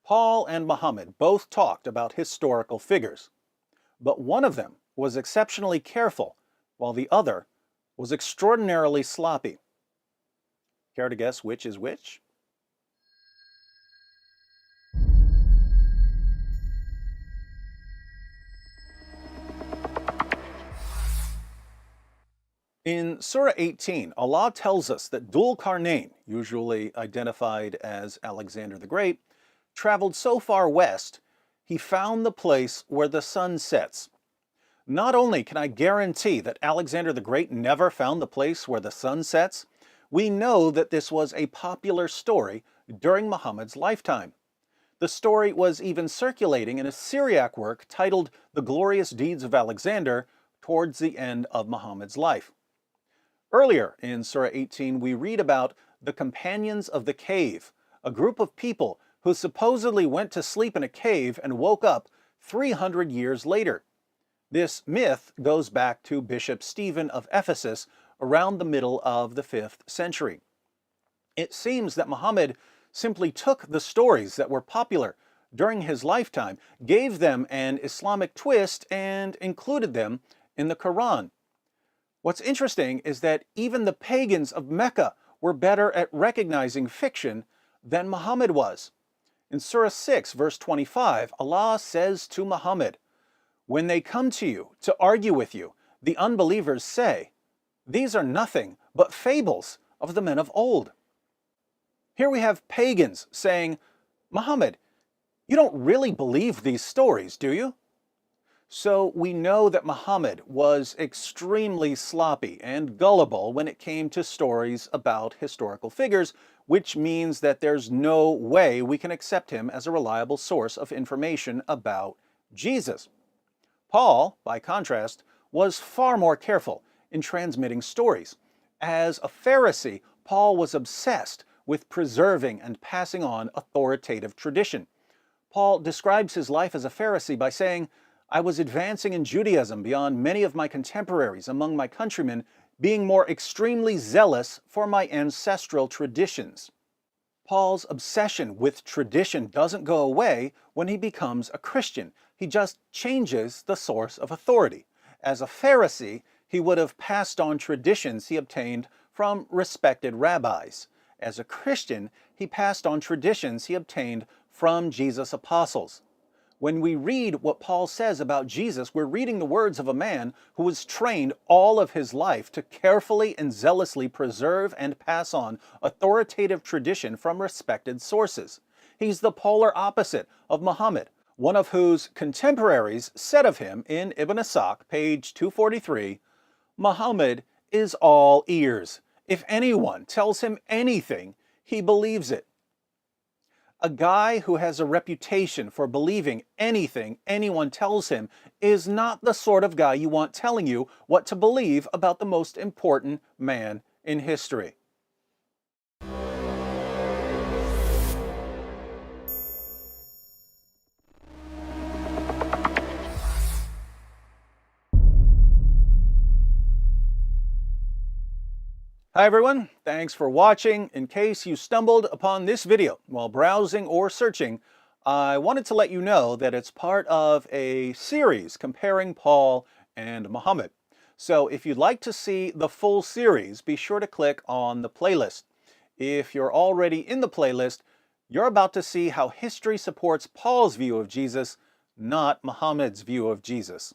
Paul and Muhammad both talked about historical figures, but one of them was exceptionally careful, while the other was extraordinarily sloppy. Care to guess which is which? In Surah 18, Allah tells us that Dhul Qarnayn, usually identified as Alexander the Great, traveled so far west, he found the place where the sun sets. Not only can I guarantee that Alexander the Great never found the place where the sun sets, we know that this was a popular story during Muhammad's lifetime. The story was even circulating in a Syriac work titled The Glorious Deeds of Alexander towards the end of Muhammad's life. Earlier in Surah 18, we read about the Companions of the Cave, a group of people who supposedly went to sleep in a cave and woke up 300 years later. This myth goes back to Bishop Stephen of Ephesus around the middle of the 5th century. It seems that Muhammad simply took the stories that were popular during his lifetime, gave them an Islamic twist, and included them in the Quran. What's interesting is that even the pagans of Mecca were better at recognizing fiction than Muhammad was. In Surah 6, verse 25, Allah says to Muhammad, "When they come to you to argue with you, the unbelievers say, 'These are nothing but fables of the men of old.'" Here we have pagans saying, "Muhammad, you don't really believe these stories, do you?" So we know that Muhammad was extremely sloppy and gullible when it came to stories about historical figures, which means that there's no way we can accept him as a reliable source of information about Jesus. Paul, by contrast, was far more careful in transmitting stories. As a Pharisee, Paul was obsessed with preserving and passing on authoritative tradition. Paul describes his life as a Pharisee by saying, "I was advancing in Judaism beyond many of my contemporaries among my countrymen, being more extremely zealous for my ancestral traditions." Paul's obsession with tradition doesn't go away when he becomes a Christian. He just changes the source of authority. As a Pharisee, he would have passed on traditions he obtained from respected rabbis. As a Christian, he passed on traditions he obtained from Jesus' apostles. When we read what Paul says about Jesus, we're reading the words of a man who was trained all of his life to carefully and zealously preserve and pass on authoritative tradition from respected sources. He's the polar opposite of Muhammad, one of whose contemporaries said of him in Ibn Ishaq, page 243, "Muhammad is all ears. If anyone tells him anything, he believes it." A guy who has a reputation for believing anything anyone tells him is not the sort of guy you want telling you what to believe about the most important man in history. Hi everyone, thanks for watching. In case you stumbled upon this video while browsing or searching, I wanted to let you know that it's part of a series comparing Paul and Muhammad. So if you'd like to see the full series, be sure to click on the playlist. If you're already in the playlist, you're about to see how history supports Paul's view of Jesus, not Muhammad's view of Jesus.